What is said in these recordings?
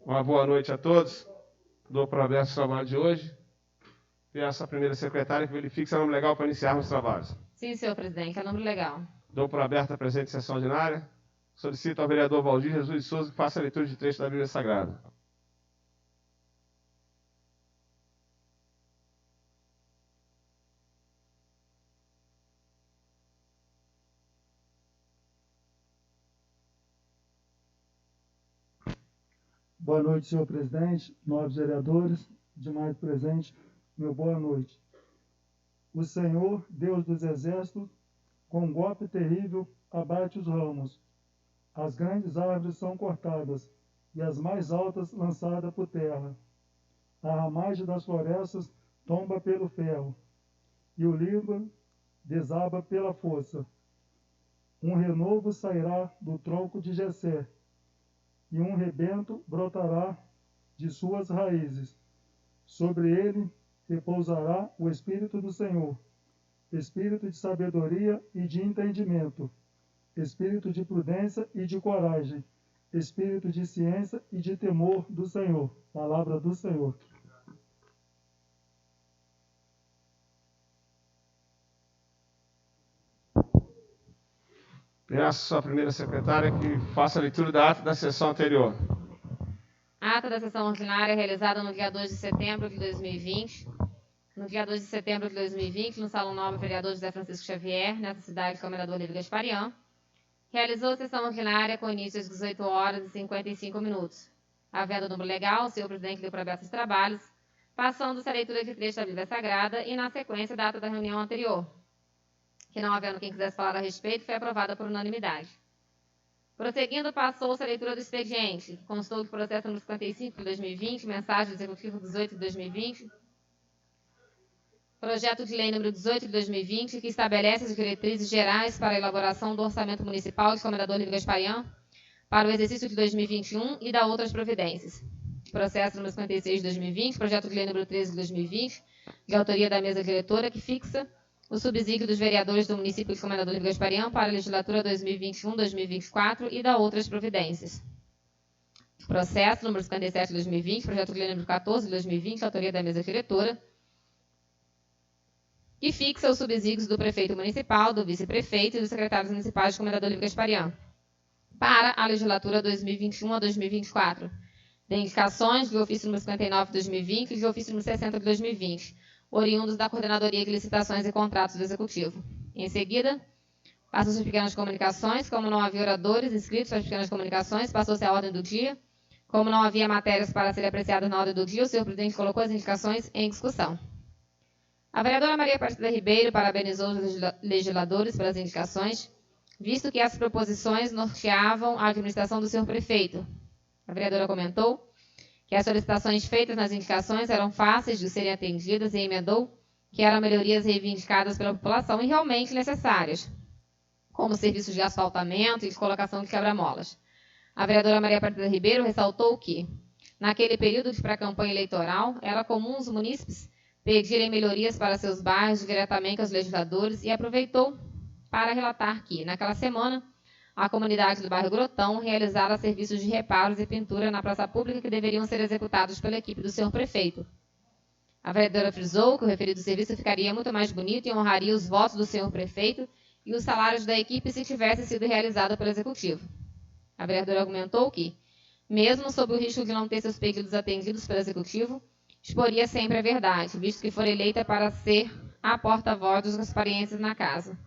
Uma boa noite a todos. Dou para aberto o trabalho de hoje. Peço à primeira secretária que verifique se é nome legal para iniciarmos os trabalhos. Sim, senhor presidente, é número legal. Dou por aberta a presente sessão ordinária. Solicito ao vereador Valdir Jesus de Souza que faça a leitura de trecho da Bíblia Sagrada. Boa noite, senhor presidente, nobres vereadores, demais presentes, meu boa noite. O Senhor, Deus dos exércitos, com um golpe terrível, abate os ramos. As grandes árvores são cortadas, e as mais altas lançadas por terra. A ramagem das florestas tomba pelo ferro, e o Líbano desaba pela força. Um renovo sairá do tronco de Jessé, e um rebento brotará de suas raízes. Sobre ele repousará o Espírito do Senhor, Espírito de sabedoria e de entendimento, Espírito de prudência e de coragem, Espírito de ciência e de temor do Senhor. Palavra do Senhor. Peço à primeira secretária que faça a leitura da ata da sessão anterior. Ata da sessão ordinária realizada no dia 2 de setembro de 2020. No dia 2 de setembro de 2020, no Salão Nobre Vereador José Francisco Xavier, nessa cidade, Comendador Livre Gasparian, realizou a sessão ordinária com início às 18 horas e 55 minutos. Havendo número legal, o senhor presidente deu por aberto os trabalhos, passando-se a leitura de trecho da Bíblia Sagrada e, na sequência, da ata da reunião anterior, que, não havendo quem quisesse falar a respeito, foi aprovada por unanimidade. Prosseguindo, passou-se a leitura do expediente, que constou do processo número 55 de 2020, mensagem do Executivo 18 de 2020, projeto de lei número 18 de 2020, que estabelece as diretrizes gerais para a elaboração do orçamento municipal de Comendador Livre Gasparian para o exercício de 2021 e da outras providências. Processo número 56 de 2020, projeto de lei número 13 de 2020, de autoria da mesa diretora, que fixa o subsídio dos vereadores do município de Comendador Livre Gasparian para a legislatura 2021-2024 e da outras providências. Processo número 57 de 2020, projeto de lei número 14 de 2020, de autoria da mesa diretora, que fixa os subsídios do prefeito municipal, do vice-prefeito e dos secretários municipais de Comendador Livre Gasparian para a legislatura 2021 a 2024, de indicações de ofício número 59 de 2020 e de ofício número 60 de 2020, oriundos da Coordenadoria de Licitações e Contratos do Executivo. Em seguida, passam-se as pequenas comunicações. Como não havia oradores inscritos para as pequenas comunicações, passou-se a ordem do dia. Como não havia matérias para serem apreciadas na ordem do dia, o senhor presidente colocou as indicações em discussão. A vereadora Maria Aparecida Ribeiro parabenizou os legisladores pelas indicações, visto que as proposições norteavam a administração do senhor prefeito. A vereadora comentou que as solicitações feitas nas indicações eram fáceis de serem atendidas e emendou que eram melhorias reivindicadas pela população e realmente necessárias, como serviços de asfaltamento e de colocação de quebra-molas. A vereadora Maria Aparecida Ribeiro ressaltou que, naquele período de pré-campanha eleitoral, era comum os munícipes pedirem melhorias para seus bairros diretamente aos legisladores e aproveitou para relatar que, naquela semana, a comunidade do bairro Grotão realizara serviços de reparos e pintura na praça pública que deveriam ser executados pela equipe do senhor prefeito. A vereadora frisou que o referido serviço ficaria muito mais bonito e honraria os votos do senhor prefeito e os salários da equipe se tivesse sido realizado pelo executivo. A vereadora argumentou que, mesmo sob o risco de não ter seus pedidos atendidos pelo executivo, exporia sempre a verdade, visto que for eleita para ser a porta-voz dos gasparienses na casa.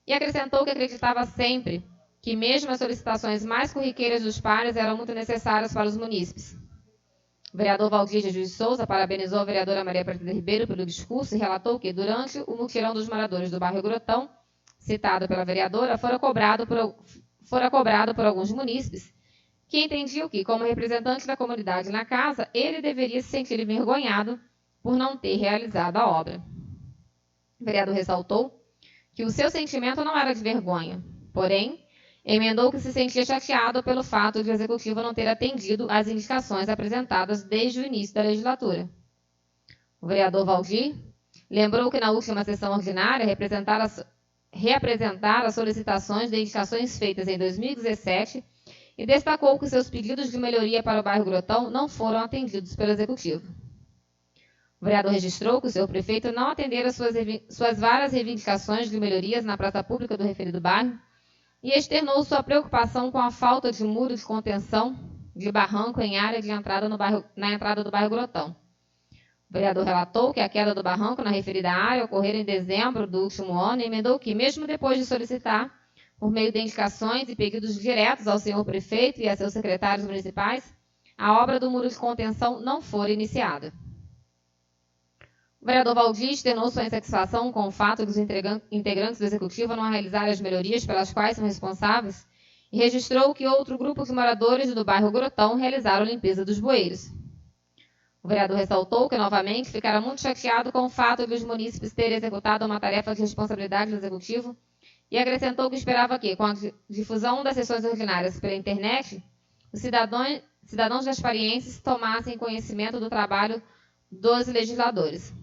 E acrescentou que acreditava sempre que mesmo as solicitações mais corriqueiras dos pares eram muito necessárias para os munícipes. O vereador Valdir Jesus de Souza parabenizou a vereadora Maria Aparecida Ribeiro pelo discurso e relatou que, durante o mutirão dos moradores do bairro Grotão, citado pela vereadora, fora cobrado por alguns munícipes que entendiam que, como representante da comunidade na casa, ele deveria se sentir envergonhado por não ter realizado a obra. O vereador ressaltou que o seu sentimento não era de vergonha, porém, emendou que se sentia chateado pelo fato de o executivo não ter atendido às indicações apresentadas desde o início da legislatura. O vereador Valdir lembrou que na última sessão ordinária reapresentar as solicitações de indicações feitas em 2017 e destacou que seus pedidos de melhoria para o bairro Grotão não foram atendidos pelo Executivo. O vereador registrou que o senhor prefeito não atendera suas várias reivindicações de melhorias na praça pública do referido bairro e externou sua preocupação com a falta de muro de contenção de barranco em área de entrada na entrada do bairro Grotão. O vereador relatou que a queda do barranco na referida área ocorrera em dezembro do último ano e emendou que, mesmo depois de solicitar, por meio de indicações e pedidos diretos ao senhor prefeito e a seus secretários municipais, a obra do muro de contenção não fora iniciada. O vereador Valdir externou sua insatisfação com o fato dos integrantes do Executivo não realizarem as melhorias pelas quais são responsáveis e registrou que outro grupo de moradores do bairro Grotão realizaram a limpeza dos bueiros. O vereador ressaltou que, novamente, ficara muito chateado com o fato de os munícipes terem executado uma tarefa de responsabilidade do Executivo e acrescentou que esperava que, com a difusão das sessões ordinárias pela internet, os cidadãos gasparienses tomassem conhecimento do trabalho dos legisladores.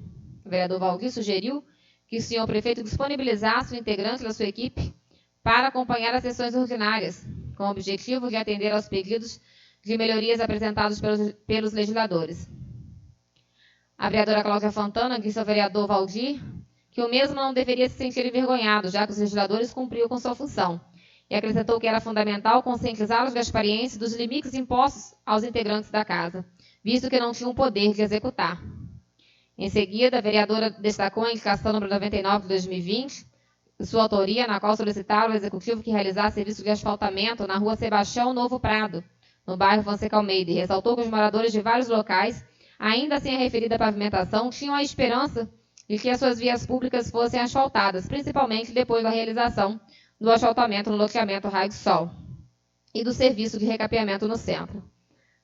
O vereador Valdir sugeriu que o senhor prefeito disponibilizasse o integrante da sua equipe para acompanhar as sessões ordinárias, com o objetivo de atender aos pedidos de melhorias apresentados pelos legisladores. A vereadora Cláudia Fontana disse ao vereador Valdir que o mesmo não deveria se sentir envergonhado, já que os legisladores cumpriam com sua função, e acrescentou que era fundamental conscientizar os gasparienses dos limites impostos aos integrantes da casa, visto que não tinham o poder de executar. Em seguida, a vereadora destacou a indicação número 99 de 2020, de sua autoria, na qual solicitaram ao Executivo que realizasse serviço de asfaltamento na rua Sebastião Novo Prado, no bairro Fonseca Almeida, e ressaltou que os moradores de vários locais, ainda sem a referida pavimentação, tinham a esperança de que as suas vias públicas fossem asfaltadas, principalmente depois da realização do asfaltamento no loteamento Raio do Sol e do serviço de recapeamento no centro.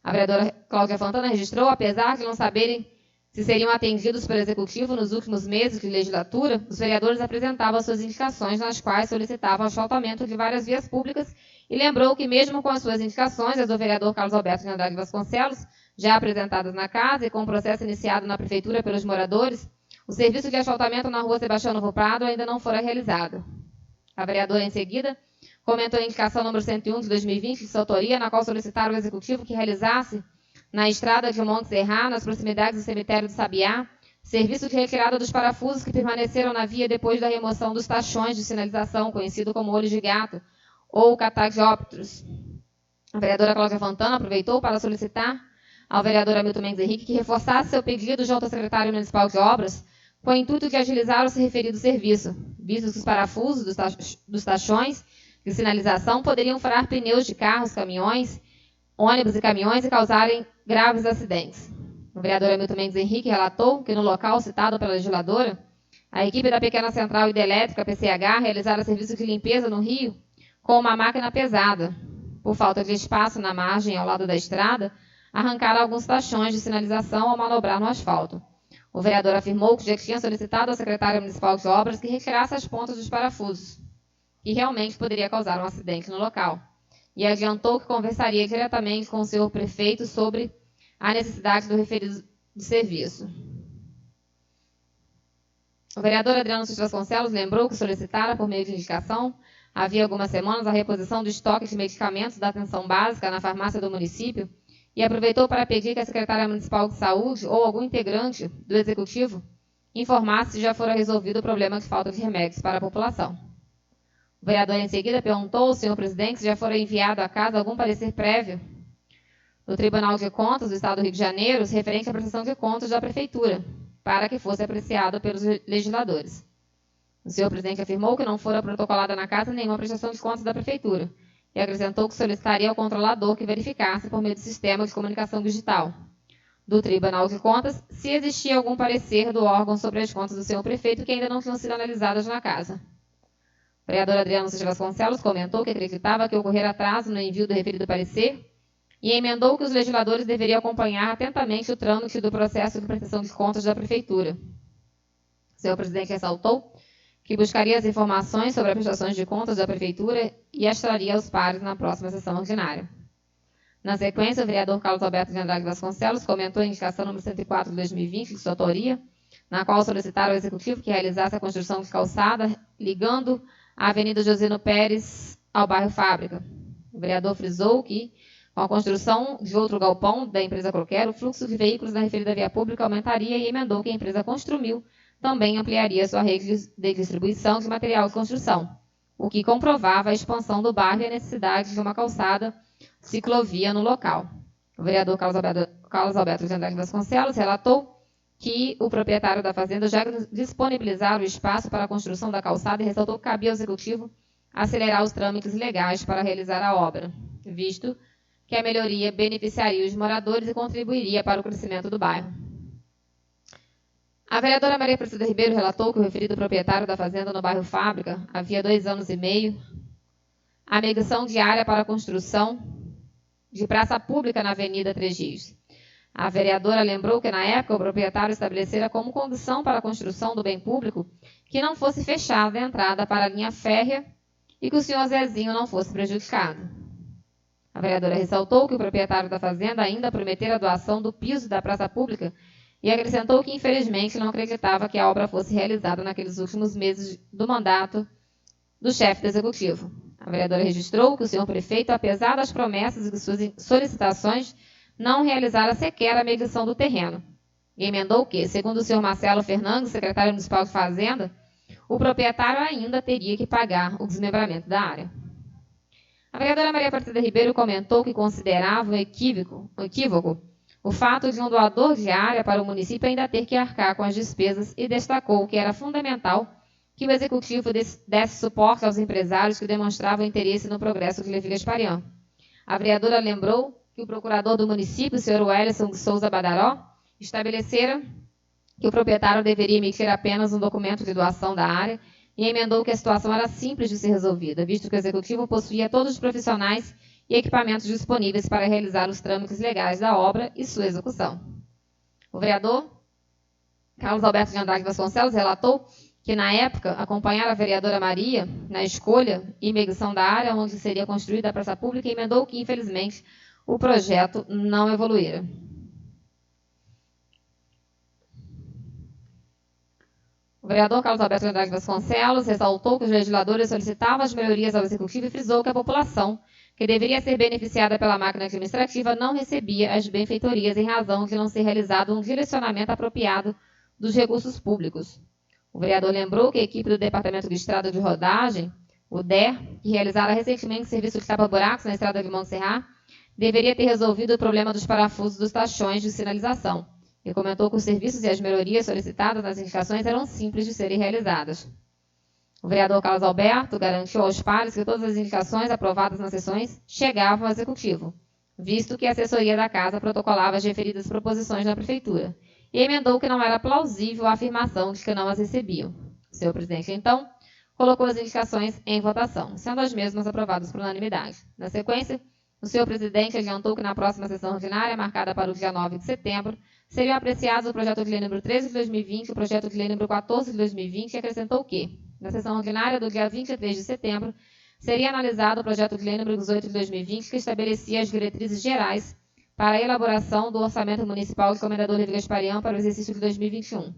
A vereadora Cláudia Fontana registrou, apesar de não saberem se seriam atendidos pelo Executivo nos últimos meses de legislatura, os vereadores apresentavam suas indicações nas quais solicitavam o asfaltamento de várias vias públicas e lembrou que, mesmo com as suas indicações, as do vereador Carlos Alberto de Andrade Vasconcelos, já apresentadas na casa e com o processo iniciado na Prefeitura pelos moradores, o serviço de asfaltamento na rua Sebastião Novo Prado ainda não fora realizado. A vereadora, em seguida, comentou a indicação número 101 de 2020 de sua autoria, na qual solicitaram ao Executivo que realizasse, na estrada de Monte Serra, nas proximidades do cemitério de Sabiá, serviço de retirada dos parafusos que permaneceram na via depois da remoção dos tachões de sinalização, conhecido como olho de gato, ou catagiópteros. A vereadora Cláudia Fontana aproveitou para solicitar ao vereador Hamilton Mendes Henrique que reforçasse seu pedido junto ao secretário municipal de obras, com o intuito de agilizar o referido serviço, visto que os parafusos dos tachões de sinalização poderiam furar pneus de carros, caminhões, ônibus e caminhões e causarem graves acidentes. O vereador Hamilton Mendes Henrique relatou que no local citado pela legisladora, a equipe da pequena central hidrelétrica PCH realizara serviço de limpeza no rio com uma máquina pesada. Por falta de espaço na margem ao lado da estrada, arrancaram alguns tachões de sinalização ao manobrar no asfalto. O vereador afirmou que já tinha solicitado ao secretário municipal de obras que retirasse as pontas dos parafusos, que realmente poderia causar um acidente no local, e adiantou que conversaria diretamente com o senhor prefeito sobre a necessidade do referido serviço. O vereador Adriano Souza Vasconcelos lembrou que solicitara, por meio de indicação, havia algumas semanas, a reposição do estoque de medicamentos da atenção básica na farmácia do município e aproveitou para pedir que a secretária municipal de saúde ou algum integrante do executivo informasse se já fora resolvido o problema de falta de remédios para a população. O vereador, em seguida, perguntou ao senhor presidente se já fora enviado à casa algum parecer prévio do Tribunal de Contas do Estado do Rio de Janeiro referente à prestação de contas da Prefeitura, para que fosse apreciado pelos legisladores. O senhor presidente afirmou que não fora protocolada na casa nenhuma prestação de contas da Prefeitura e acrescentou que solicitaria ao controlador que verificasse, por meio do sistema de comunicação digital do Tribunal de Contas, se existia algum parecer do órgão sobre as contas do senhor prefeito que ainda não tinham sido analisadas na casa. O vereador Adriano Souza Vasconcelos comentou que acreditava que ocorrera atraso no envio do referido parecer e emendou que os legisladores deveriam acompanhar atentamente o trâmite do processo de prestação de contas da Prefeitura. O senhor presidente ressaltou que buscaria as informações sobre as prestações de contas da Prefeitura e as traria aos pares na próxima sessão ordinária. Na sequência, o vereador Carlos Alberto de Andrade Vasconcelos comentou a indicação número 104 de 2020, de sua autoria, na qual solicitaram ao Executivo que realizasse a construção de calçada ligando a Avenida Josino Pérez ao bairro Fábrica. O vereador frisou que, com a construção de outro galpão da empresa Croquero, o fluxo de veículos na referida via pública aumentaria e emendou que a empresa Construmil também ampliaria sua rede de distribuição de material de construção, o que comprovava a expansão do bairro e a necessidade de uma calçada ciclovia no local. O vereador Carlos Alberto de Andrade Vasconcelos relatou que o proprietário da fazenda já disponibilizara o espaço para a construção da calçada e ressaltou que cabia ao executivo acelerar os trâmites legais para realizar a obra, visto que a melhoria beneficiaria os moradores e contribuiria para o crescimento do bairro. A vereadora Maria Aparecida Ribeiro relatou que o referido proprietário da fazenda no bairro Fábrica, havia 2 anos e meio, a medição de área para a construção de praça pública na Avenida Três Rios. A vereadora lembrou que, na época, o proprietário estabelecera como condição para a construção do bem público que não fosse fechada a entrada para a linha férrea e que o senhor Zezinho não fosse prejudicado. A vereadora ressaltou que o proprietário da fazenda ainda prometera a doação do piso da praça pública e acrescentou que, infelizmente, não acreditava que a obra fosse realizada naqueles últimos meses do mandato do chefe do executivo. A vereadora registrou que o senhor prefeito, apesar das promessas e de suas solicitações, não realizara sequer a medição do terreno. E emendou que, segundo o senhor Marcelo Fernandes, secretário municipal de Fazenda, o proprietário ainda teria que pagar o desmembramento da área. A vereadora Maria Aparecida Ribeiro comentou que considerava um equívoco o fato de um doador de área para o município ainda ter que arcar com as despesas e destacou que era fundamental que o executivo desse suporte aos empresários que demonstravam interesse no progresso de Levi Gasparian. A vereadora lembrou que o procurador do município, o senhor Wellington de Souza Badaró, estabelecera que o proprietário deveria emitir apenas um documento de doação da área e emendou que a situação era simples de ser resolvida, visto que o executivo possuía todos os profissionais e equipamentos disponíveis para realizar os trâmites legais da obra e sua execução. O vereador Carlos Alberto de Andrade Vasconcelos relatou que, na época, acompanhara a vereadora Maria na escolha e medição da área onde seria construída a praça pública e emendou que, infelizmente, o projeto não evoluíra. O vereador Carlos Alberto de Andrade Vasconcelos ressaltou que os legisladores solicitavam as melhorias ao executivo e frisou que a população, que deveria ser beneficiada pela máquina administrativa, não recebia as benfeitorias em razão de não ser realizado um direcionamento apropriado dos recursos públicos. O vereador lembrou que a equipe do Departamento de Estrada de Rodagem, o DER, que realizara recentemente serviço de tapa-buracos na estrada de Montserrat, deveria ter resolvido o problema dos parafusos dos tachões de sinalização. E comentou que os serviços e as melhorias solicitadas nas indicações eram simples de serem realizadas. O vereador Carlos Alberto garantiu aos pares que todas as indicações aprovadas nas sessões chegavam ao executivo, visto que a assessoria da casa protocolava as referidas proposições na prefeitura, e emendou que não era plausível a afirmação de que não as recebiam. O senhor presidente, então, colocou as indicações em votação, sendo as mesmas aprovadas por unanimidade. Na sequência, o senhor presidente adiantou que na próxima sessão ordinária, marcada para o dia 9 de setembro, seriam apreciados o projeto de lei número 13 de 2020 e o projeto de lei número 14 de 2020 e acrescentou que, na sessão ordinária do dia 23 de setembro, seria analisado o projeto de lei número 18 de 2020 que estabelecia as diretrizes gerais para a elaboração do orçamento municipal do Comendador Levi Gasparian para o exercício de 2021.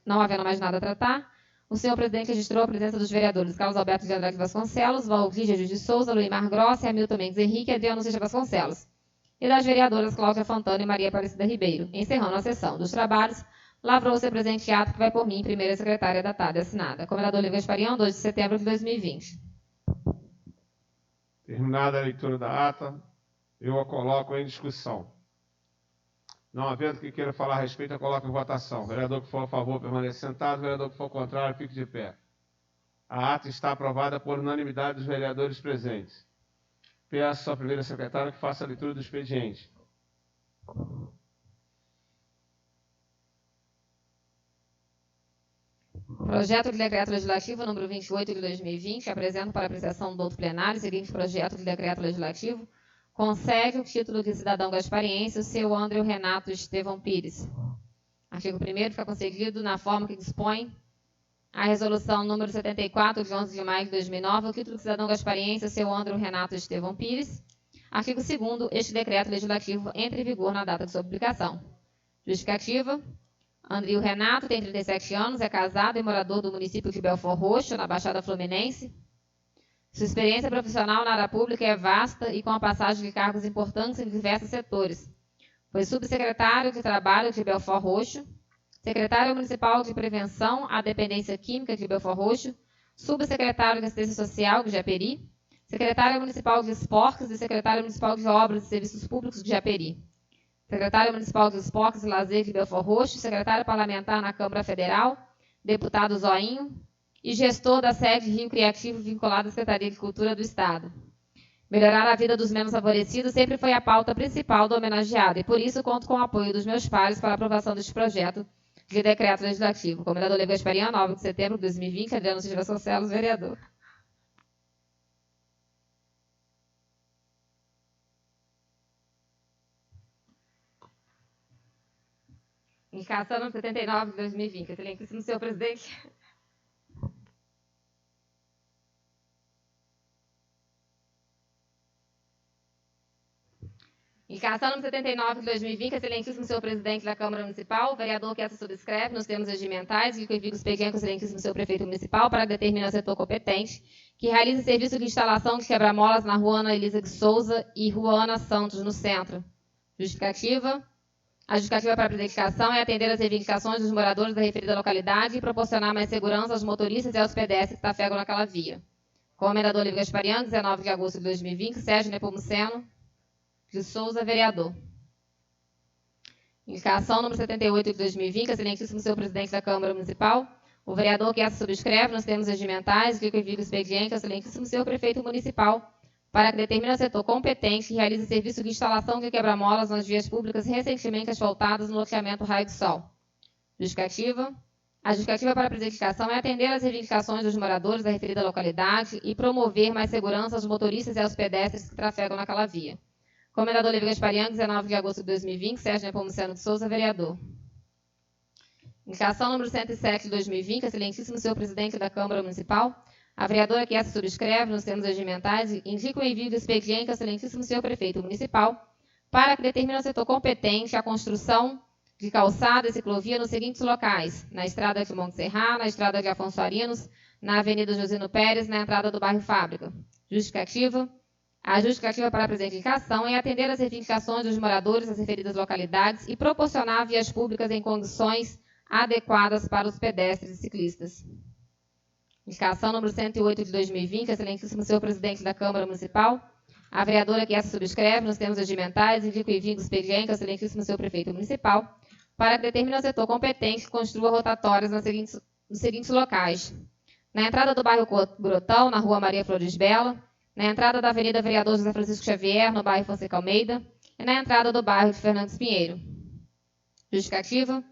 Não havendo mais nada a tratar, o senhor presidente registrou a presença dos vereadores Carlos Alberto de Andrade Vasconcelos, Valdir Jesus de Souza, Luimar Grossi, Hamilton Mendes Henrique e Adriano Seixas Vasconcelos, e das vereadoras Cláudia Fontana e Maria Aparecida Ribeiro. Encerrando a sessão dos trabalhos, lavrou-se o presente ato que vai por mim, primeira secretária datada e assinada. Comendador Levi Gasparian, 2 de setembro de 2020. Terminada a leitura da ata, eu a coloco em discussão. Não havendo que queira falar a respeito, eu coloco em votação. O vereador que for a favor, permaneça sentado. O vereador que for contrário, fique de pé. A ata está aprovada por unanimidade dos vereadores presentes. Peço à primeira secretária que faça a leitura do expediente. Projeto de Decreto Legislativo número 28 de 2020, apresento para apreciação do outro plenário o seguinte projeto de Decreto Legislativo. Concede o título de cidadão gaspariense o seu André Renato Estevão Pires. Artigo 1º fica concedido na forma que dispõe a resolução número 74 de 11 de maio de 2009, o título de cidadão gaspariense o seu André Renato Estevão Pires. Artigo 2º, este decreto legislativo entra em vigor na data de sua publicação. Justificativa. André Renato tem 37 anos, é casado e morador do município de Belford Roxo, na Baixada Fluminense. Sua experiência profissional na área pública é vasta e com a passagem de cargos importantes em diversos setores. Foi subsecretário de Trabalho de Belford Roxo, secretário municipal de Prevenção à Dependência Química de Belford Roxo, subsecretário de Assistência Social de Japeri, secretário municipal de Esportes e secretário municipal de Obras e Serviços Públicos de Japeri, secretário municipal de Esportes e Lazer de Belford Roxo, secretário parlamentar na Câmara Federal, deputado Zoinho e gestor da sede Rio Criativo vinculado à Secretaria de Cultura do Estado. Melhorar a vida dos menos favorecidos sempre foi a pauta principal do homenageado e, por isso, conto com o apoio dos meus pares para a aprovação deste projeto de decreto legislativo. Comendador Olívio Gasparian, 9 de setembro de 2020, Adriano Silva Vasconcelos, vereador. Indicação número 79 de 2020. Excelentíssimo senhor presidente. Indicação número 79 de 2020, excelentíssimo senhor presidente da Câmara Municipal, vereador que essa subscreve nos termos regimentais e que envia os pequenos, excelentíssimo senhor prefeito municipal, para determinar o setor competente, que realize serviço de instalação de quebra-molas na rua Ana Elisa de Souza e rua Ana Santos, no centro. Justificativa. A justificativa para a apresentação é atender às reivindicações dos moradores da referida localidade e proporcionar mais segurança aos motoristas e aos pedestres que trafegam naquela via. Comendador Olívio Gasparian, 19 de agosto de 2020, Sérgio Nepomuceno de Souza, vereador. Indicação número 78 de 2020, excelentíssimo senhor presidente da Câmara Municipal, o vereador que essa subscreve nos termos regimentais, que envia o expediente ao excelentíssimo senhor prefeito municipal, para que determine o setor competente e realize serviço de instalação de quebra-molas nas vias públicas recentemente asfaltadas no loteamento Raio do Sol. Justificativa. A justificativa para a apresentação é atender às reivindicações dos moradores da referida localidade e promover mais segurança aos motoristas e aos pedestres que trafegam naquela via. Comendador Olívio Gasparian, 19 de agosto de 2020, Sérgio Nepomuceno de Souza, vereador. Indicação número 107 de 2020, excelentíssimo senhor presidente da Câmara Municipal, a vereadora que essa subscreve nos termos regimentais indica o envio do expediente ao excelentíssimo senhor prefeito municipal para que determine o setor competente a construção de calçada e ciclovia nos seguintes locais: na estrada de Montserrat, na estrada de Afonso Arinos, na avenida Josino Pérez, na entrada do bairro Fábrica. Justificativa. A justificativa para a presente indicação é atender às reivindicações dos moradores das referidas localidades e proporcionar vias públicas em condições adequadas para os pedestres e ciclistas. Indicação número 108 de 2020, excelentíssimo senhor presidente da Câmara Municipal, a vereadora que essa subscreve nos termos regimentais indica o envio do expediente ao excelentíssimo senhor prefeito municipal para que determine o setor competente que construa rotatórias nos seguintes locais: na entrada do bairro Brotão, na rua Maria Flores Bela, na entrada da Avenida Vereador José Francisco Xavier, no bairro Fonseca Almeida, e na entrada do bairro de Fernandes Pinheiro. Justificativa.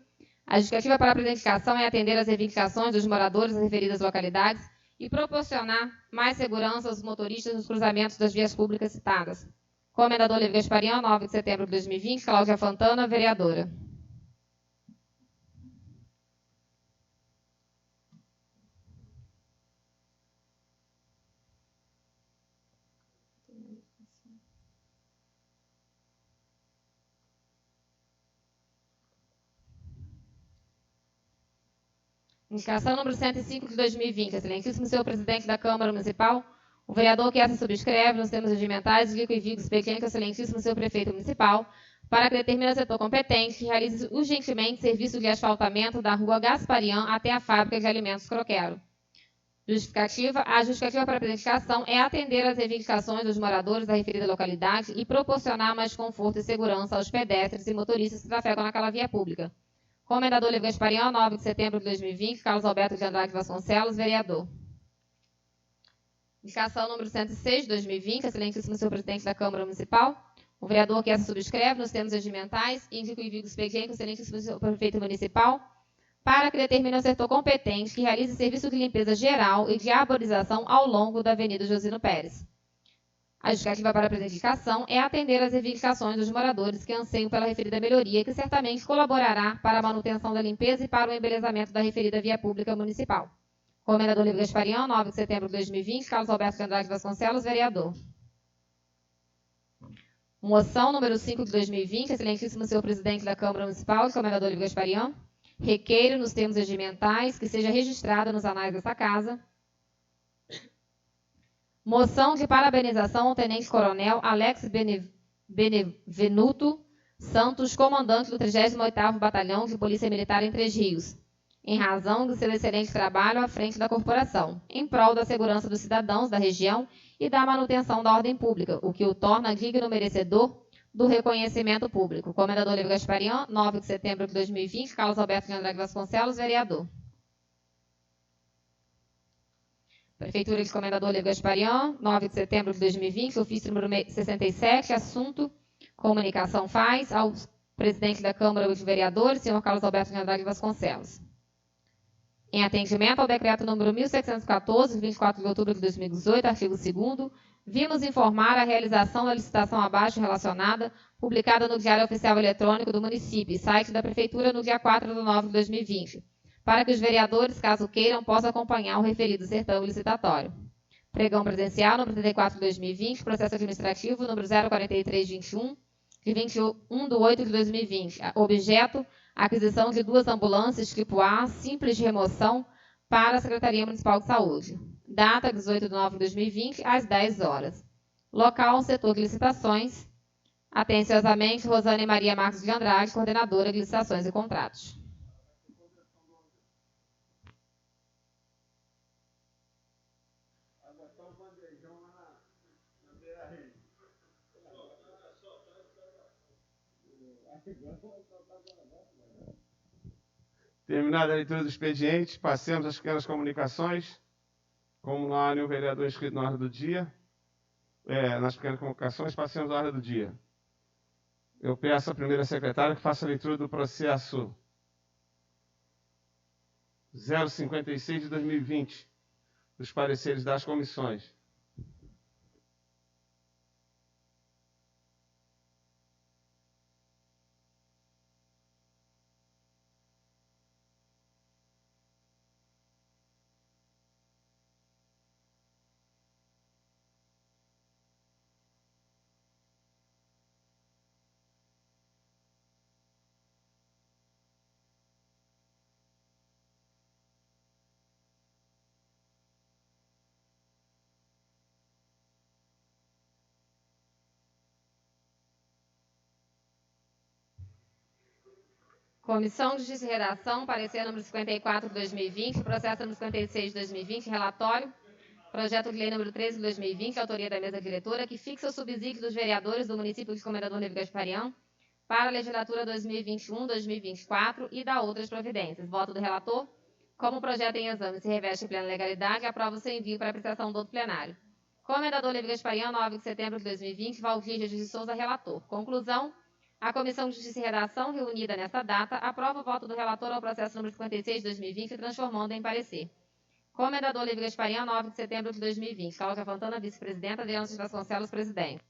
A justificativa para a apresentação é atender às reivindicações dos moradores das referidas localidades e proporcionar mais segurança aos motoristas nos cruzamentos das vias públicas citadas. Comendador Olívio Gasparian, 9 de setembro de 2020, Cláudia Fontana, vereadora. Indicação número 105 de 2020, excelentíssimo senhor presidente da Câmara Municipal, o vereador que essa subscreve nos termos regimentais indica o envio do expediente ao excelentíssimo senhor prefeito municipal para que determine o setor competente e realize urgentemente serviço de asfaltamento da rua Gasparian até a fábrica de alimentos Croquero. Justificativa. A justificativa para a apresentação é atender às reivindicações dos moradores da referida localidade e proporcionar mais conforto e segurança aos pedestres e motoristas que trafegam naquela via pública. Comendador Olívio Gasparian, 9 de setembro de 2020, Carlos Alberto de Andrade Vasconcelos, vereador. Indicação número 106 de 2020, excelentíssimo senhor presidente da Câmara Municipal, o vereador que essa subscreve nos termos regimentais indica o envio do expediente ao excelentíssimo senhor prefeito municipal para que determine o setor competente que realize serviço de limpeza geral e de arborização ao longo da Avenida Josino Pérez. A justificativa para a presente indicação é atender às reivindicações dos moradores que anseiam pela referida melhoria, que certamente colaborará para a manutenção da limpeza e para o embelezamento da referida via pública municipal. Comendador Olívio Gasparian, 9 de setembro de 2020, Carlos Alberto de Andrade Vasconcelos, vereador. Moção número 5 de 2020, excelentíssimo senhor presidente da Câmara Municipal, Comendador Olívio Gasparian, requeiro nos termos regimentais que seja registrada nos anais desta casa Moção de parabenização ao Tenente-Coronel Alex Benevenuto Santos, comandante do 38º Batalhão de Polícia Militar em Três Rios, em razão do seu excelente trabalho à frente da corporação, em prol da segurança dos cidadãos da região e da manutenção da ordem pública, o que o torna digno merecedor do reconhecimento público. Comendador Olívio Gasparian, 9 de setembro de 2020, Carlos Alberto de Andrade Vasconcelos, vereador. Prefeitura de Comendador Olívio Gasparian, 9 de setembro de 2020, ofício número 67, assunto comunicação faz ao presidente da Câmara dos Vereadores, senhor Carlos Alberto de Andrade Vasconcelos. Em atendimento ao decreto número 1714, de 24 de outubro de 2018, artigo 2º, vimos informar a realização da licitação abaixo relacionada, publicada no Diário Oficial Eletrônico do município e site da Prefeitura no dia 4 de novembro de 2020, para que os vereadores, caso queiram, possam acompanhar o referido certame licitatório. Pregão presencial, número 34 de 2020, processo administrativo, número 04321, de 21 de 8 de 2020. Objeto, aquisição de 2 ambulâncias tipo A, simples de remoção, para a Secretaria Municipal de Saúde. Data, 18 de novembro de 2020, às 10 horas. Local, setor de licitações. Atenciosamente, Rosane Maria Marques de Andrade, coordenadora de licitações e contratos. Terminada a leitura do expediente, passemos às pequenas comunicações. Como não há nenhum vereador inscrito na ordem do dia, nas pequenas comunicações, passemos à ordem do dia. Eu peço à primeira secretária que faça a leitura do processo 056 de 2020, dos pareceres das comissões. Comissão de Justiça e Redação, parecer número 54 de 2020, processo número 56 de 2020, relatório, projeto de lei número 13 de 2020, autoria da mesa diretora, que fixa o subsídio dos vereadores do município de Comendador Olívio Gasparian para a legislatura 2021-2024 e dá outras providências. Voto do relator. Como o projeto em exame se reveste em plena legalidade, aprova o seu envio para apreciação do outro plenário. Comendador Olívio Gasparian, 9 de setembro de 2020, Valdir Jesus de Souza, relator. Conclusão. A Comissão de Justiça e Redação, reunida nesta data, aprova o voto do relator ao processo número 56 de 2020, transformando em parecer. Comendador Olívio Gasparian, 9 de setembro de 2020. Cláudia Fontana, vice-presidenta. Adriano Vasconcelos, presidente.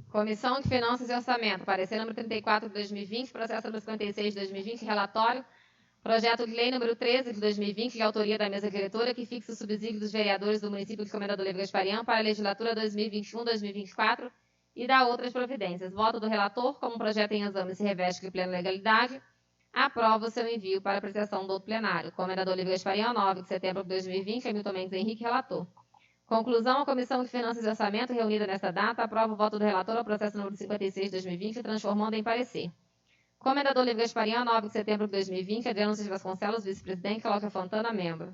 Comissão de Finanças e Orçamento, parecer número 34 de 2020, processo número 56 de 2020, relatório, projeto de lei número 13 de 2020, de autoria da mesa diretora, que fixa o subsídio dos vereadores do município de Comendador Olívio Gasparian para a legislatura 2021-2024 e dá outras providências. Voto do relator, como o projeto em exame se reveste de plena legalidade, aprova o seu envio para apreciação do outro plenário. Comendador Olívio Gasparian, 9 de setembro de 2020, Hamilton Mendes Henrique, relator. Conclusão, a Comissão de Finanças e Orçamento, reunida nesta data, aprova o voto do relator ao processo número 56 de 2020, transformando em parecer. Comendador Olívio Gasparian, 9 de setembro de 2020, Adriano Vasconcelos, vice-presidente, Cláudia Fontana, membro.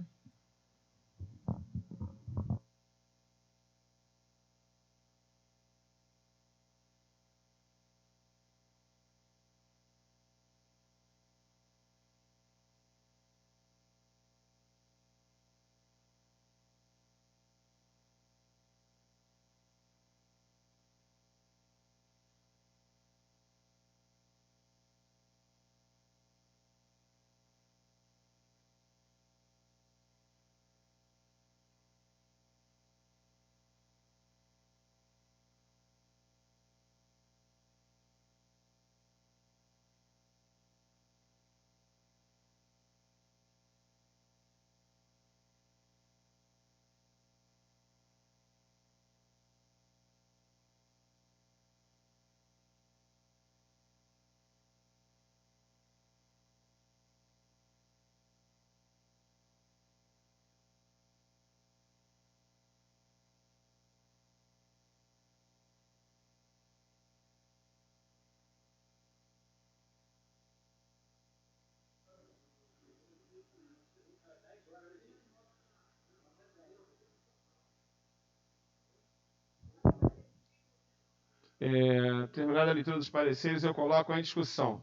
Terminada a leitura dos pareceres, eu coloco em discussão.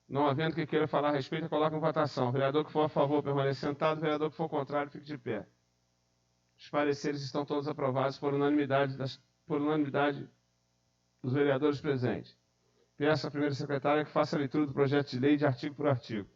Não havendo que queira falar a respeito, eu coloco em votação. O vereador que for a favor permanece sentado, o vereador que for contrário fique de pé. Os pareceres estão todos aprovados por unanimidade dos vereadores presentes. Peço à primeira secretária que faça a leitura do projeto de lei de artigo por artigo.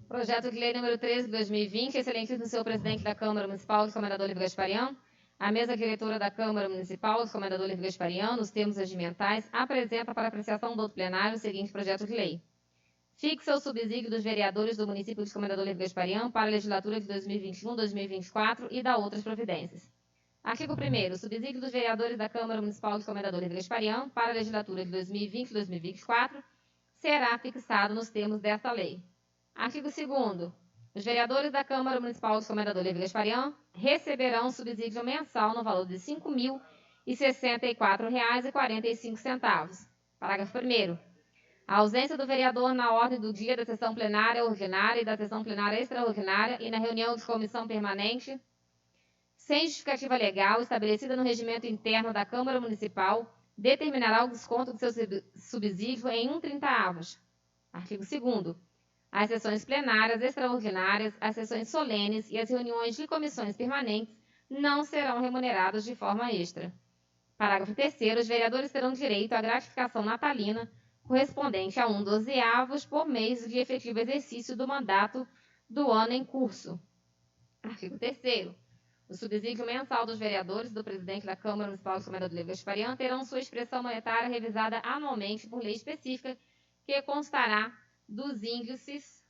Projeto de lei número 13 de 2020, excelentíssimo senhor presidente da Câmara Municipal, recomendador Livre Gasparian, a mesa diretora da Câmara Municipal, recomendador Livre Gasparian, nos termos regimentais, apresenta para apreciação do outro plenário o seguinte projeto de lei. Fixa o subsídio dos vereadores do município de Comendador Livre Gasparian para a legislatura de 2021-2024 e da outras providências. Artigo 1º. O subsídio dos vereadores da Câmara Municipal de Comendador Livre Gasparian para a legislatura de 2020-2024 será fixado nos termos desta lei. Artigo 2º. Os vereadores da Câmara Municipal de Comendador Livre Gasparian receberão subsídio mensal no valor de R$ 5.064,45. Parágrafo 1º. A ausência do vereador na ordem do dia da sessão plenária ordinária e da sessão plenária extraordinária e na reunião de comissão permanente, sem justificativa legal estabelecida no regimento interno da Câmara Municipal, determinará o desconto do seu subsídio em 1/30. Artigo 2º. As sessões plenárias extraordinárias, as sessões solenes e as reuniões de comissões permanentes não serão remuneradas de forma extra. Parágrafo 3º. Os vereadores terão direito à gratificação natalina correspondente a 1/12 por mês de efetivo exercício do mandato do ano em curso. Artigo 3º. O subsídio mensal dos vereadores do presidente da Câmara Municipal de Comendador Livre Gasparian terão sua expressão monetária revisada anualmente por lei específica que constará dos índices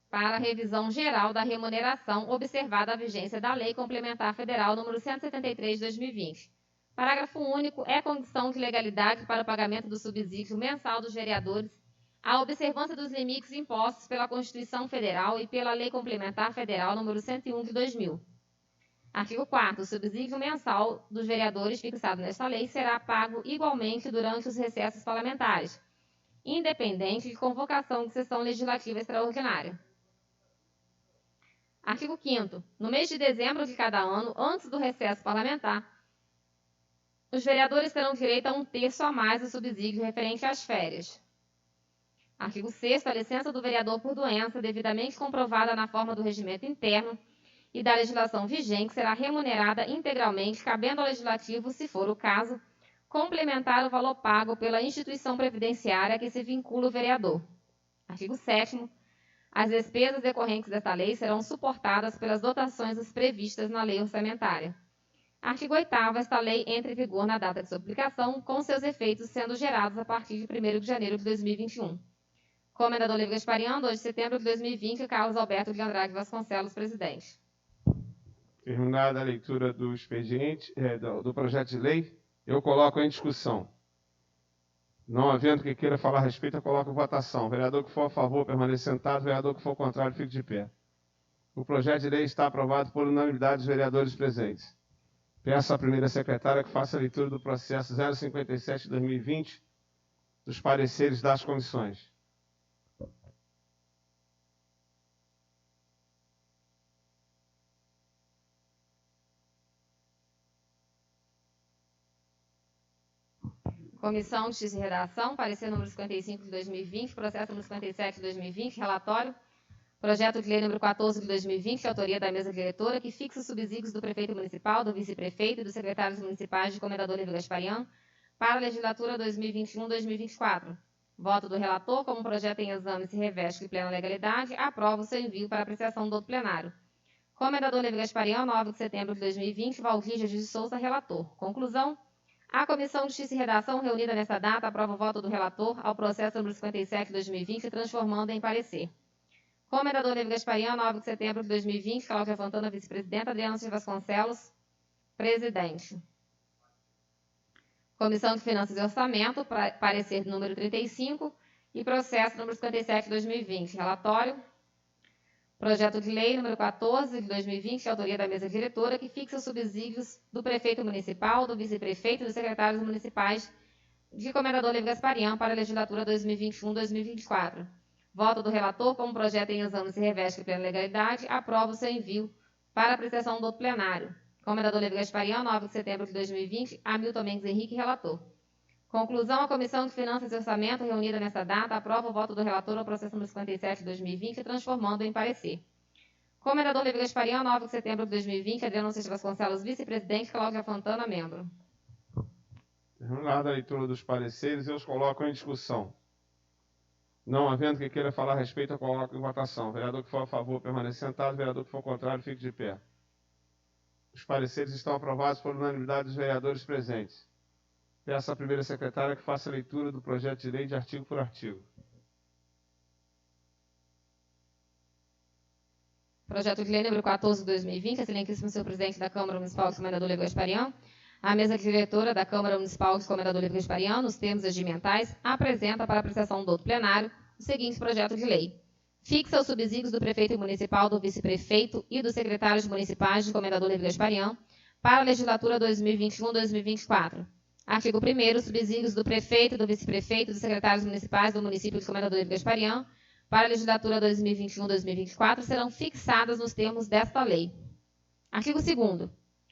para a revisão geral da remuneração, observada a vigência da Lei Complementar Federal nº 173 de 2020. Parágrafo único. É condição de legalidade para o pagamento do subsídio mensal dos vereadores a observância dos limites impostos pela Constituição Federal e pela Lei Complementar Federal nº 101 de 2000. Artigo 4º. O subsídio mensal dos vereadores fixado nesta lei será pago igualmente durante os recessos parlamentares, independente de convocação de sessão legislativa extraordinária. Artigo 5º. No mês de dezembro de cada ano, antes do recesso parlamentar, os vereadores terão direito a 1/3 a mais do subsídio referente às férias. Artigo 6º. A licença do vereador por doença, devidamente comprovada na forma do regimento interno e da legislação vigente, será remunerada integralmente, cabendo ao legislativo, se for o caso, complementar o valor pago pela instituição previdenciária a que se vincula o vereador. Artigo 7º. As despesas decorrentes desta lei serão suportadas pelas dotações previstas na lei orçamentária. Artigo 8º. Esta lei entra em vigor na data de sua publicação, com seus efeitos sendo gerados a partir de 1º de janeiro de 2021. Comendador Livre Gasparian, 2 de setembro de 2020, Carlos Alberto de Andrade Vasconcelos, presidente. Terminada a leitura do expediente, do projeto de lei, eu coloco em discussão. Não havendo que queira falar a respeito, eu coloco em votação. O vereador que for a favor, permaneça sentado. O vereador que for contrário, fique de pé. O projeto de lei está aprovado por unanimidade dos vereadores presentes. Peço à primeira secretária que faça a leitura do processo 057 de 2020, dos pareceres das comissões. Comissão de Justiça e Redação, parecer número 55 de 2020, processo número 57 de 2020, relatório, projeto de lei número 14 de 2020, de autoria da mesa diretora, que fixa os subsídios do prefeito municipal, do vice-prefeito e dos secretários municipais de Comendador Livre Gasparian para a legislatura 2021-2024. Voto do relator, como o projeto em exame se reveste de plena legalidade, aprova o seu envio para apreciação do outro plenário. Comendador Livre Gasparian, 9 de setembro de 2020, Valdir Jesus de Souza, relator. Conclusão. A Comissão de Justiça e Redação, reunida nesta data, aprova o voto do relator ao processo número 57 de 2020, transformando em parecer. Comendador Levi Gasparian, 9 de setembro de 2020, Cláudia Fontana, vice-presidenta, Adriana Silva Vasconcelos, presidente. Comissão de Finanças e Orçamento, parecer número 35 e processo número 57 de 2020. Relatório. Projeto de lei número 14 de 2020, de autoria da mesa diretora, que fixa os subsídios do prefeito municipal, do vice-prefeito e dos secretários municipais de Comendador Levi Gasparian para a legislatura 2021-2024. Voto do relator, como projeto em exame se reveste de plena legalidade, aprova o seu envio para apreciação do outro plenário. Comendador Levi Gasparian, 9 de setembro de 2020, Hamilton Mendes Henrique, relator. Conclusão, a Comissão de Finanças e Orçamento, reunida nesta data, aprova o voto do relator ao processo número 57 de 2020, transformando em parecer. Comendador Levi Gasparian, 9 de setembro de 2020, Adriano Silva Vasconcelos, vice-presidente, Cláudia Fontana, membro. Terminada a leitura dos pareceres, eu os coloco em discussão. Não havendo que queira falar a respeito, eu coloco em votação. Vereador que for a favor, permaneça sentado. Vereador que for contrário, fique de pé. Os pareceres estão aprovados por unanimidade dos vereadores presentes. Peço à primeira secretária que faça a leitura do projeto de lei de artigo por artigo. Projeto de lei número 14 de 2020, excelentíssimo senhor presidente da Câmara Municipal de Comendador Levi Gasparian, a mesa diretora da Câmara Municipal de Comendador Levi Gasparian, nos termos regimentais, apresenta para apreciação do outro plenário o seguinte projeto de lei. Fixa os subsídios do prefeito municipal, do vice-prefeito e dos secretários municipais de Comendador Levi Gasparian para a legislatura 2021-2024. Artigo 1º, subsídios do prefeito, do vice-prefeito e dos secretários municipais do município de Comendador Levi Gasparian para a legislatura 2021-2024 serão fixadas nos termos desta lei. Artigo 2º.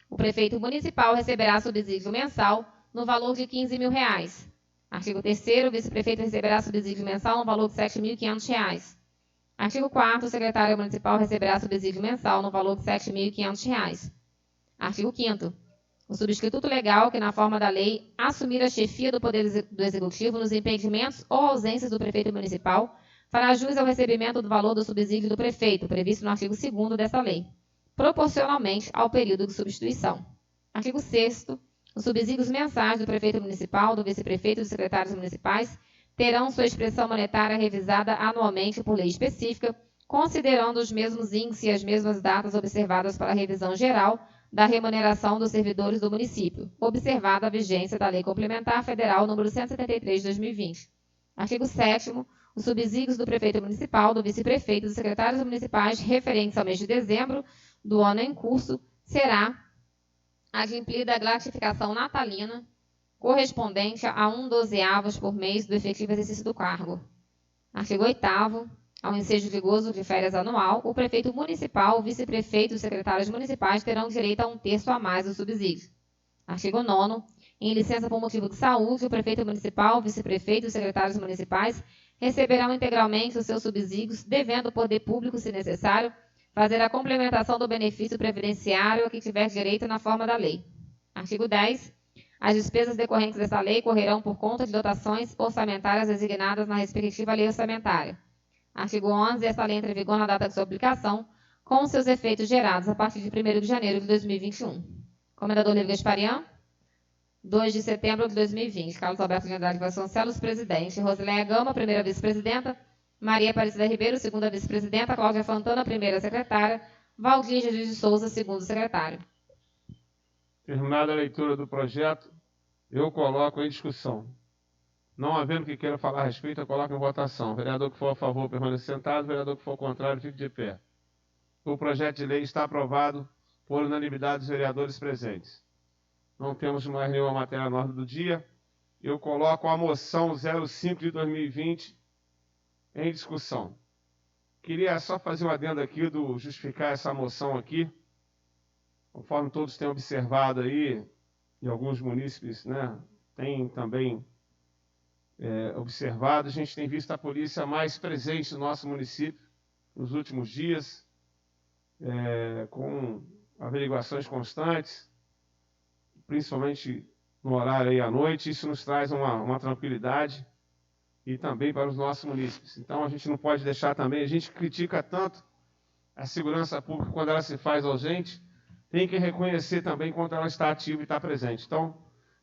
O prefeito municipal receberá subsídio mensal no valor de R$ 15.000. Artigo 3º. O vice-prefeito receberá subsídio mensal no valor de R$ 7.500. Artigo 4º. O secretário municipal receberá subsídio mensal no valor de R$ 7.500. Artigo 5º. O substituto legal que, na forma da lei, assumir a chefia do Poder do Executivo nos impedimentos ou ausências do prefeito municipal fará jus ao recebimento do valor do subsídio do prefeito, previsto no artigo 2º desta lei, proporcionalmente ao período de substituição. Artigo 6º. Os subsídios mensais do prefeito municipal, do vice-prefeito e dos secretários municipais terão sua expressão monetária revisada anualmente por lei específica, considerando os mesmos índices e as mesmas datas observadas para a revisão geral da remuneração dos servidores do município, observada a vigência da Lei Complementar Federal nº 173 de 2020. Artigo 7º. Os subsídios do prefeito municipal, do vice-prefeito e dos secretários municipais referentes ao mês de dezembro do ano em curso será adimplida a gratificação natalina correspondente a 1/12 por mês do efetivo exercício do cargo. Artigo 8º. Ao ensejo de gozo de férias anual, o prefeito municipal, o vice-prefeito e os secretários municipais terão direito a 1/3 a mais do subsídio. Artigo 9º. Em licença por motivo de saúde, o prefeito municipal, o vice-prefeito e os secretários municipais receberão integralmente os seus subsídios, devendo o poder público, se necessário, fazer a complementação do benefício previdenciário a que tiver direito na forma da lei. Artigo 10. As despesas decorrentes desta lei correrão por conta de dotações orçamentárias designadas na respectiva lei orçamentária. Artigo 11. Esta lei entra em vigor na data de sua publicação, com seus efeitos gerados a partir de 1º de janeiro de 2021. Comendador Levi Gasparian, 2 de setembro de 2020. Carlos Alberto de Andrade Vasconcelos, presidente. Rosileia Gama, primeira vice-presidenta. Maria Aparecida Ribeiro, segunda vice-presidenta. Cláudia Fontana, primeira secretária. Valdir Jesus de Souza, segundo secretário. Terminada a leitura do projeto, eu coloco em discussão. Não havendo que queira falar a respeito, eu coloco em votação. Vereador que for a favor, permaneça sentado. Vereador que for contrário, fique de pé. O projeto de lei está aprovado por unanimidade dos vereadores presentes. Não temos mais nenhuma matéria na ordem do dia. Eu coloco a moção 05 de 2020 em discussão. Queria só fazer um adendo aqui do justificar essa moção aqui. Conforme todos têm observado aí, e alguns munícipes, né, têm também observado, a gente tem visto a polícia mais presente no nosso município nos últimos dias, com averiguações constantes, principalmente no horário aí à noite. Isso nos traz uma tranquilidade e também para os nossos munícipes. Então a gente não pode deixar também, a gente critica tanto a segurança pública quando ela se faz ausente, tem que reconhecer também quando ela está ativa e está presente. Então,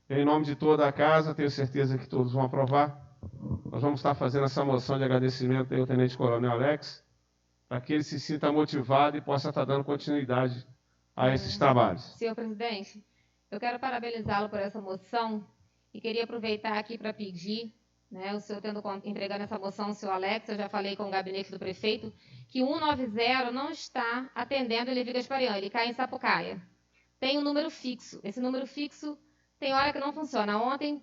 em nome de toda a casa, tenho certeza que todos vão aprovar. Nós vamos estar fazendo essa moção de agradecimento aí ao Tenente Coronel Alex, para que ele se sinta motivado e possa estar dando continuidade a esses trabalhos. Senhor presidente, eu quero parabenizá-lo por essa moção e queria aproveitar aqui para pedir, né, o senhor entregando essa moção ao senhor Alex, eu já falei com o gabinete do prefeito, que o 190 não está atendendo o Levi Gasparian, ele cai em Sapucaia. Tem um número fixo, esse número fixo tem hora que não funciona. Ontem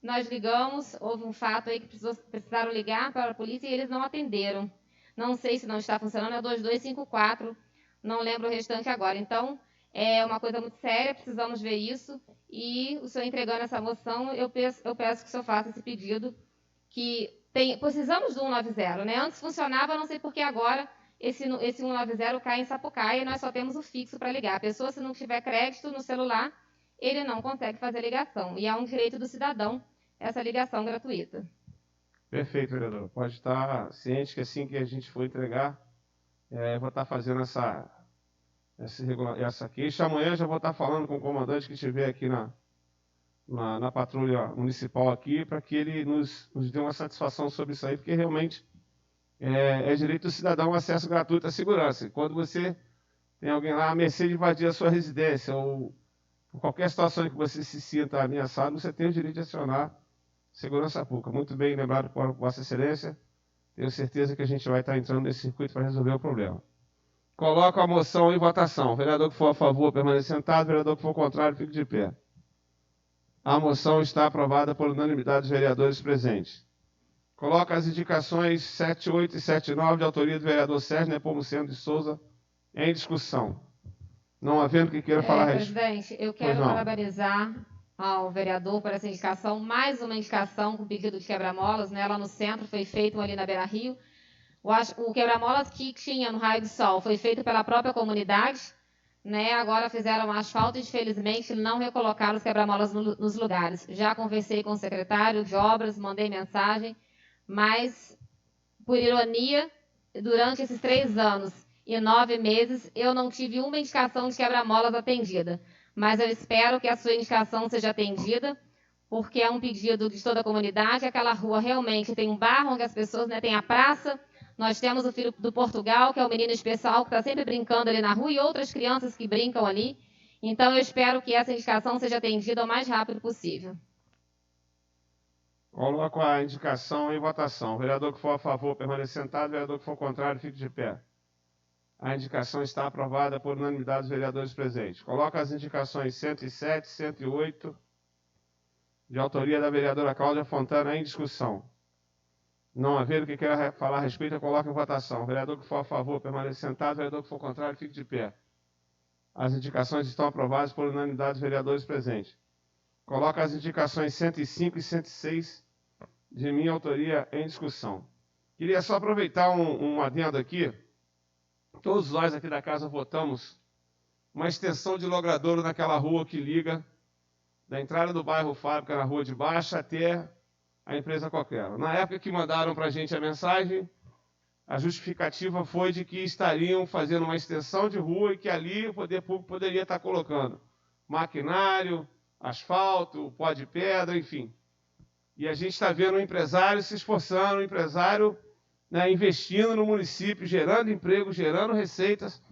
nós ligamos, houve um fato aí que precisaram ligar para a polícia e eles não atenderam. Não sei se não está funcionando, é 2254, não lembro o restante agora. Então, é uma coisa muito séria, precisamos ver isso. E o senhor entregando essa moção, eu peço que o senhor faça esse pedido, que precisamos do 190, né? Antes funcionava, não sei por que agora esse 190 cai em Sapucaia e nós só temos o fixo para ligar. A pessoa, se não tiver crédito no celular, ele não consegue fazer ligação. E é um direito do cidadão essa ligação gratuita. Perfeito, vereador. Pode estar ciente que assim que a gente for entregar, eu vou estar fazendo essa queixa. Amanhã já vou estar falando com o comandante que estiver aqui na patrulha municipal aqui, para que ele nos dê uma satisfação sobre isso aí, porque realmente é direito do cidadão acesso gratuito à segurança. E quando você tem alguém lá à mercê de invadir a sua residência, ou por qualquer situação em que você se sinta ameaçado, você tem o direito de acionar segurança pública. Muito bem lembrado por Vossa Excelência. Tenho certeza que a gente vai estar entrando nesse circuito para resolver o problema. Coloco a moção em votação. O vereador que for a favor, permanece sentado. O vereador que for contrário, fique de pé. A moção está aprovada por unanimidade dos vereadores presentes. Coloco as indicações 7, 8 e 7, 9, de autoria do vereador Sérgio Nepomuceno de Souza, em discussão. Não havendo que queira falar a respeito. Presidente, eu quero parabenizar ao vereador por essa indicação, mais uma indicação com pedido de quebra-molas, né? Lá no centro foi feito ali na Beira Rio. O quebra-molas que tinha no Raio do Sol foi feito pela própria comunidade, né? Agora fizeram asfalto e, infelizmente, não recolocaram os quebra-molas nos lugares. Já conversei com o secretário de obras, mandei mensagem, mas, por ironia, durante esses 3 anos e 9 meses, eu não tive uma indicação de quebra-molas atendida. Mas eu espero que a sua indicação seja atendida, porque é um pedido de toda a comunidade. Aquela rua realmente tem um bairro onde as pessoas, né, tem a praça. Nós temos o filho do Portugal, que é o menino especial, que está sempre brincando ali na rua, e outras crianças que brincam ali. Então, eu espero que essa indicação seja atendida o mais rápido possível. Coloco a indicação em votação. O vereador que for a favor, permaneça sentado. O vereador que for contrário, fique de pé. A indicação está aprovada por unanimidade dos vereadores presentes. Coloco as indicações 107, 108, de autoria da vereadora Cláudia Fontana, em discussão. Não havendo que queira falar a respeito, eu coloco em votação. O vereador que for a favor, permaneça sentado. O vereador que for contrário, fique de pé. As indicações estão aprovadas por unanimidade dos vereadores presentes. Coloco as indicações 105 e 106, de minha autoria, em discussão. Queria só aproveitar um adendo aqui. Todos nós aqui da casa votamos uma extensão de logradouro naquela rua que liga da entrada do bairro Fábrica, na rua de baixo, até a empresa Coquela. Na época que mandaram para a gente a mensagem, a justificativa foi de que estariam fazendo uma extensão de rua e que ali o poder público poderia estar colocando maquinário, asfalto, pó de pedra, enfim. E a gente está vendo o empresário se esforçando, o empresário, né, investindo no município, gerando emprego, gerando receitas,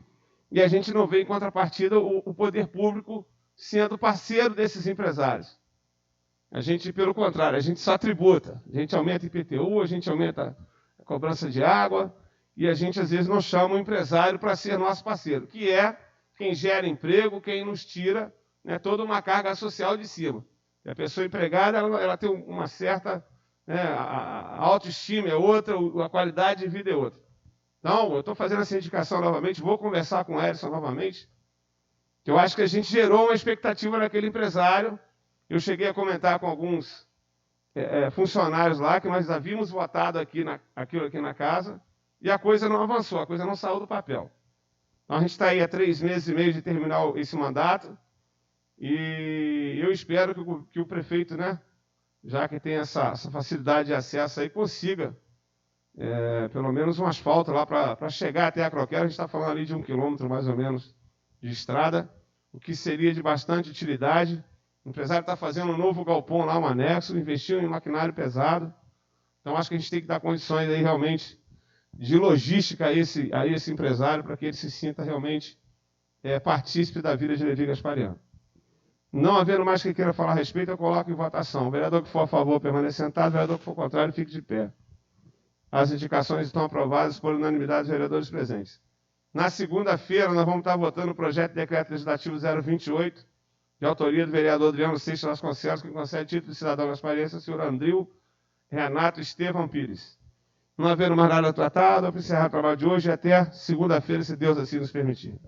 e a gente não vê em contrapartida o poder público sendo parceiro desses empresários. A gente, pelo contrário, a gente só tributa. A gente aumenta IPTU, a gente aumenta a cobrança de água, e a gente, às vezes, não chama o empresário para ser nosso parceiro, que é quem gera emprego, quem nos tira, né, toda uma carga social de cima. E a pessoa empregada, ela tem uma certa... a autoestima é outra, a qualidade de vida é outra. Então, eu estou fazendo essa indicação novamente, vou conversar com o Edson novamente, que eu acho que a gente gerou uma expectativa naquele empresário. Eu cheguei a comentar com alguns funcionários lá, que nós havíamos votado aquilo aqui na casa, e a coisa não avançou, a coisa não saiu do papel. Então, a gente está aí há 3 meses e meio de terminar esse mandato, e eu espero que o prefeito, né, já que tem essa facilidade de acesso aí, consiga pelo menos um asfalto lá para chegar até a Croquera. A gente está falando ali de 1 quilômetro, mais ou menos, de estrada, o que seria de bastante utilidade. O empresário está fazendo um novo galpão lá, um anexo, investiu em maquinário pesado. Então, acho que a gente tem que dar condições aí, realmente, de logística a esse empresário, para que ele se sinta realmente partícipe da vida de Levi Gasparian. Não havendo mais quem queira falar a respeito, eu coloco em votação. O vereador que for a favor, permaneça sentado. O vereador que for contrário, fique de pé. As indicações estão aprovadas por unanimidade dos vereadores presentes. Na segunda-feira, nós vamos estar votando o projeto de decreto legislativo 028, de autoria do vereador Adriano Seixas Vasconcelos, que concede título de cidadão gasparense ao senhor Andril Renato Estevão Pires. Não havendo mais nada tratado, eu vou encerrar o trabalho de hoje e até segunda-feira, se Deus assim nos permitir.